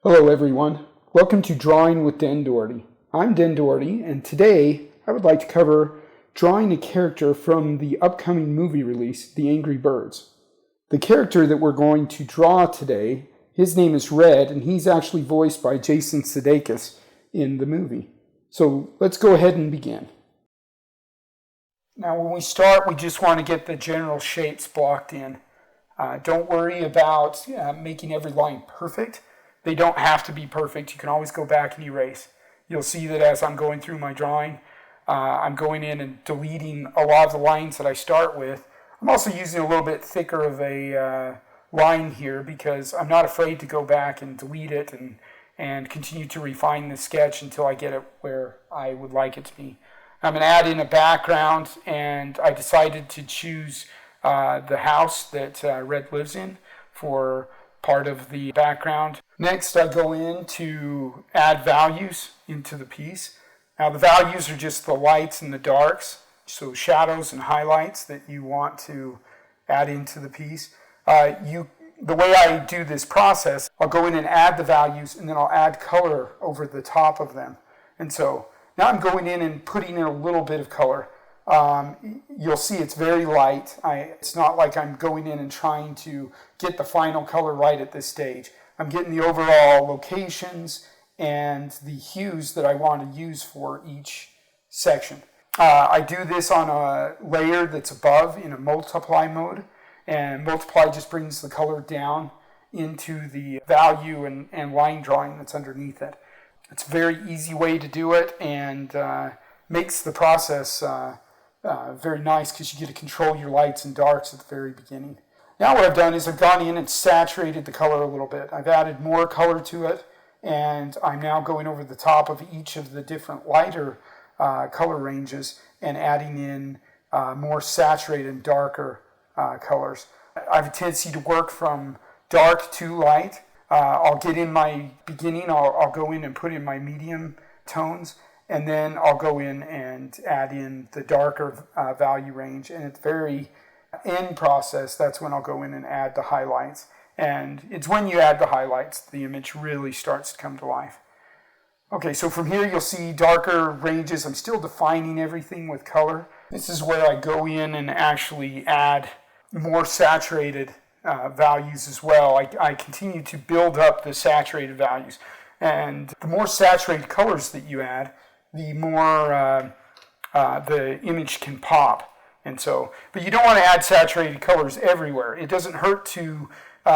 Hello everyone, welcome to Drawing with Dendorrity. I'm Dendorrity, and today I would like to cover drawing a character from the upcoming movie release, The Angry Birds. The character that we're going to draw today, his name is Red, and he's actually voiced by Jason Sudeikis in the movie. So let's go ahead and begin. Now when we start, we just want to get the general shapes blocked in. Don't worry about making every line perfect. They don't have to be perfect. You can always go back and erase. You'll see that as I'm going through my drawing, I'm going in and deleting a lot of the lines that I start with. I'm also using a little bit thicker of a line here because I'm not afraid to go back and delete it and continue to refine the sketch until I get it where I would like it to be. I'm going to add in a background, and I decided to choose the house that Red lives in for part of the background. Next, I go in to add values into the piece. Now, the values are just the lights and the darks, so shadows and highlights that you want to add into the piece. The way I do this process, I'll go in and add the values, and then I'll add color over the top of them. And so now I'm going in and putting in a little bit of color. You'll see it's very light. It's not like I'm going in and trying to get the final color right at this stage. I'm getting the overall locations and the hues that I want to use for each section. I do this on a layer that's above in a multiply mode, and multiply just brings the color down into the value and line drawing that's underneath it. It's a very easy way to do it, and makes the process very nice because you get to control your lights and darks at the very beginning. Now what I've done is I've gone in and saturated the color a little bit. I've added more color to it, and I'm now going over the top of each of the different lighter color ranges and adding in more saturated and darker colors. I have a tendency to work from dark to light. I'll get in my beginning, I'll go in and put in my medium tones, and then I'll go in and add in the darker value range. And it's very end process, that's when I'll go in and add the highlights. And it's when you add the highlights, the image really starts to come to life. Okay, so from here you'll see darker ranges. I'm still defining everything with color. This is where I go in and actually add more saturated values as well. I continue to build up the saturated values. And the more saturated colors that you add, the more the image can pop. And so, but you don't want to add saturated colors everywhere. It doesn't hurt to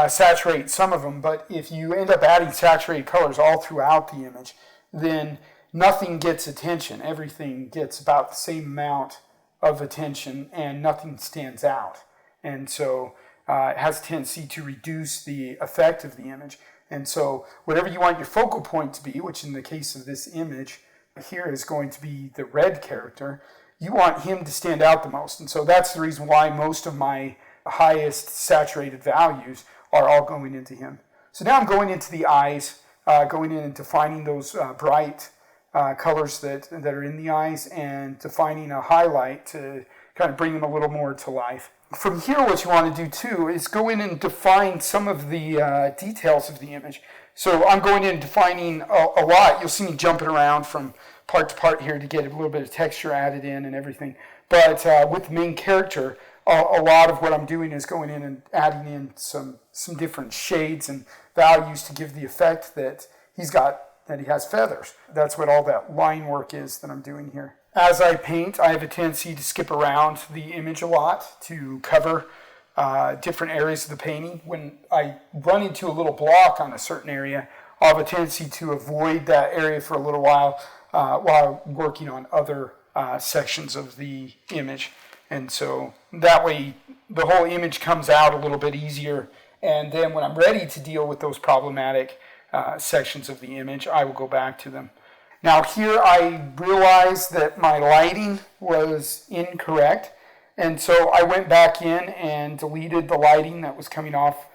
saturate some of them, but if you end up adding saturated colors all throughout the image, then nothing gets attention. Everything gets about the same amount of attention, and nothing stands out. And so it has a tendency to reduce the effect of the image. And so whatever you want your focal point to be, which in the case of this image here is going to be the red character, you want him to stand out the most. And so that's the reason why most of my highest saturated values are all going into him. So now I'm going into the eyes, going in and defining those bright colors that are in the eyes, and defining a highlight to kind of bring them a little more to life. From here, what you want to do too is go in and define some of the details of the image. So I'm going in and defining a lot. You'll see me jumping around from part to part here to get a little bit of texture added in and everything. But with the main character, a lot of what I'm doing is going in and adding in some different shades and values to give the effect that he has feathers. That's what all that line work is that I'm doing here. As I paint, I have a tendency to skip around the image a lot to cover different areas of the painting. When I run into a little block on a certain area, I'll have a tendency to avoid that area for a little while working on other sections of the image. And so that way the whole image comes out a little bit easier. And then when I'm ready to deal with those problematic sections of the image, I will go back to them. Now here I realized that my lighting was incorrect, and so I went back in and deleted the lighting that was coming off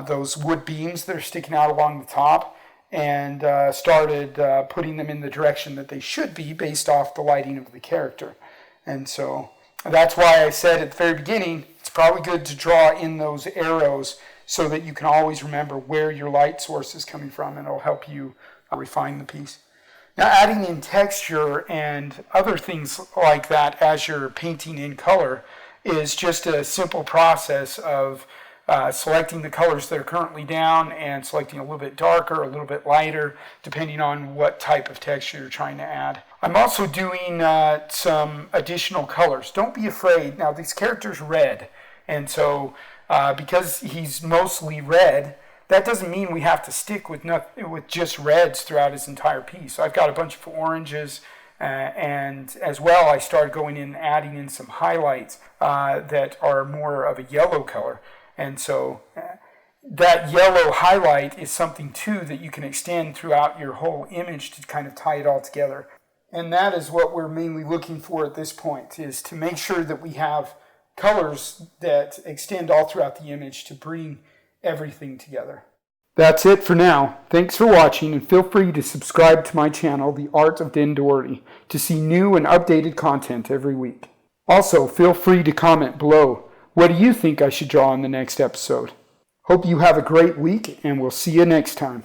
those wood beams that are sticking out along the top, and started putting them in the direction that they should be based off the lighting of the character. And so that's why I said at the very beginning, it's probably good to draw in those arrows so that you can always remember where your light source is coming from, and it'll help you refine the piece. Now, adding in texture and other things like that as you're painting in color is just a simple process of selecting the colors that are currently down and selecting a little bit darker, a little bit lighter, depending on what type of texture you're trying to add. I'm also doing some additional colors. Don't be afraid. Now, this character's red, and so because he's mostly red, that doesn't mean we have to stick with just reds throughout his entire piece. So I've got a bunch of oranges, and as well I started going in and adding in some highlights that are more of a yellow color. And so that yellow highlight is something too that you can extend throughout your whole image to kind of tie it all together. And that is what we're mainly looking for at this point, is to make sure that we have colors that extend all throughout the image to bring everything together. That's it for now. Thanks for watching, and feel free to subscribe to my channel, The Art of Dendorrity, to see new and updated content every week. Also, feel free to comment below. What do you think I should draw in the next episode? Hope you have a great week, and we'll see you next time.